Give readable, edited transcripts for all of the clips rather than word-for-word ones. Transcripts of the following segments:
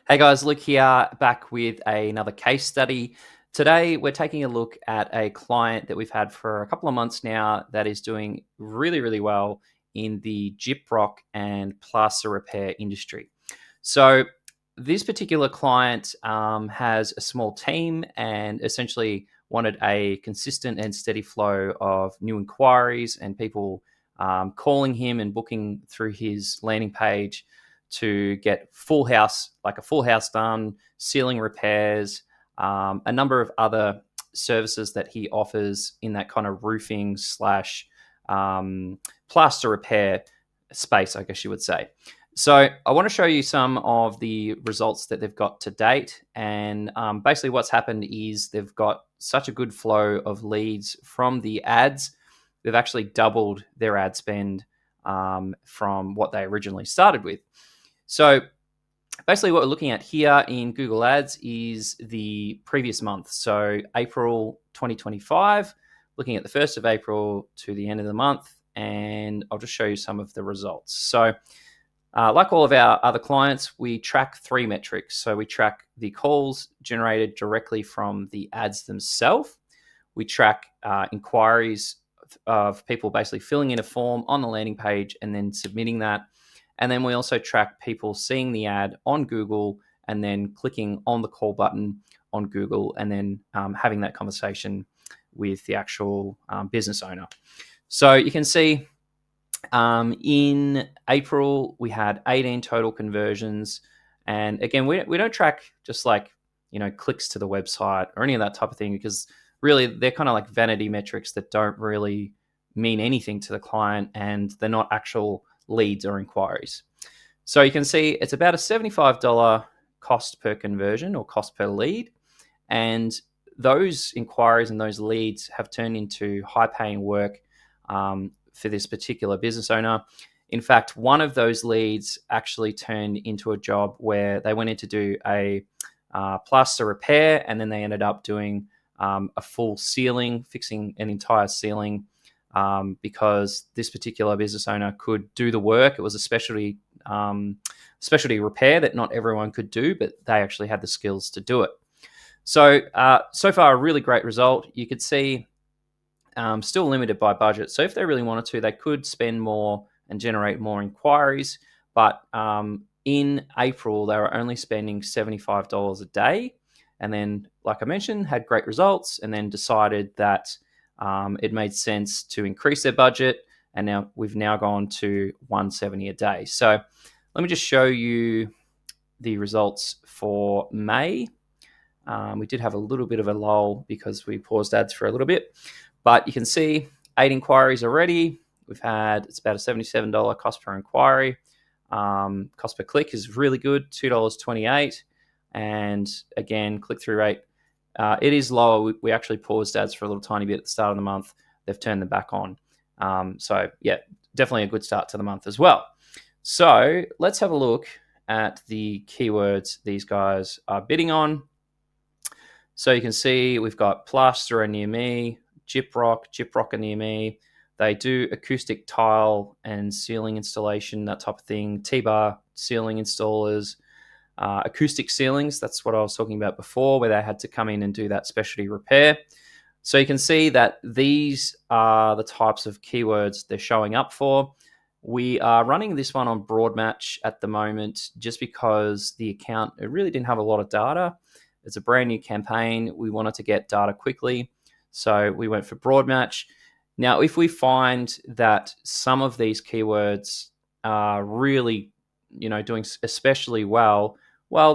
Hey guys, Luke here, back with another case study. Today, we're taking a look at a client that we've had for a couple of months now that is doing really, really well in the gyprock and plaster repair industry. So, this particular client has a small team and essentially wanted a consistent and steady flow of new inquiries and people calling him and booking through his landing page to get a full house done, ceiling repairs, a number of other services that he offers in that kind of roofing slash plaster repair space, I guess you would say. So I want to show you some of the results that they've got to date. And basically what's happened is they've got such a good flow of leads from the ads. They've actually doubled their ad spend from what they originally started with. So basically what we're looking at here in Google Ads is the previous month. So April 2025, looking at the 1st of April to the end of the month, and I'll just show you some of the results. So like all of our other clients, we track 3 metrics. So we track the calls generated directly from the ads themselves. We track inquiries of people basically filling in a form on the landing page and then submitting that. And then we also track people seeing the ad on Google and then clicking on the call button on Google and then having that conversation with the actual business owner. So you can see in April, we had 18 total conversions. And again, we don't track just like, clicks to the website or any of that type of thing, because really they're kind of like vanity metrics that don't really mean anything to the client and they're not actual leads or inquiries. So you can see it's about a $75 cost per conversion or cost per lead. And those inquiries and those leads have turned into high paying work for this particular business owner. In fact, one of those leads actually turned into a job where they went in to do a plaster repair, and then they ended up doing a full ceiling, fixing an entire ceiling, because this particular business owner could do the work. It was a specialty repair that not everyone could do, but they actually had the skills to do it. So far, a really great result. You could see still limited by budget. So if they really wanted to, they could spend more and generate more inquiries. But in April, they were only spending $75 a day. And then, like I mentioned, had great results and then decided that it made sense to increase their budget. And now we've gone to $170 a day. So let me just show you the results for May. We did have a little bit of a lull because we paused ads for a little bit. But you can see 8 inquiries already. It's about a $77 cost per inquiry. Cost per click is really good, $2.28. And again, click-through rate, it is lower. We actually paused ads for a little tiny bit at the start of the month. They've turned them back on. So yeah, definitely a good start to the month as well. So let's have a look at the keywords these guys are bidding on. So you can see we've got plasterer near me, gyprock near me. They do acoustic tile and ceiling installation, that type of thing. T-bar ceiling installers, acoustic ceilings. That's what I was talking about before, where they had to come in and do that specialty repair. So you can see that these are the types of keywords they're showing up for. We are running this one on broad match at the moment just because the account, it really didn't have a lot of data. It's a brand new campaign. We wanted to get data quickly. So we went for broad match. Now, if we find that some of these keywords are really, doing especially well,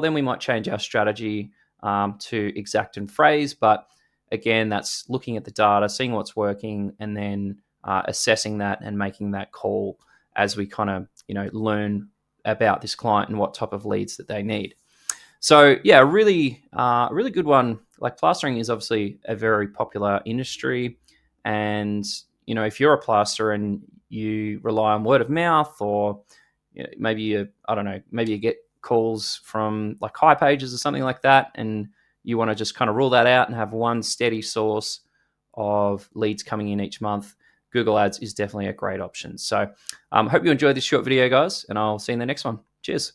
then we might change our strategy to exact and phrase. But again, that's looking at the data, seeing what's working, and then assessing that and making that call as we kind of, learn about this client and what type of leads that they need. So yeah, really good one. Like, plastering is obviously a very popular industry, and if you're a plasterer and you rely on word of mouth, or maybe you get calls from like high pages or something like that, and you want to just kind of rule that out and have one steady source of leads coming in each month, Google Ads is definitely a great option. So hope you enjoyed this short video, guys, and I'll see you in the next one. Cheers.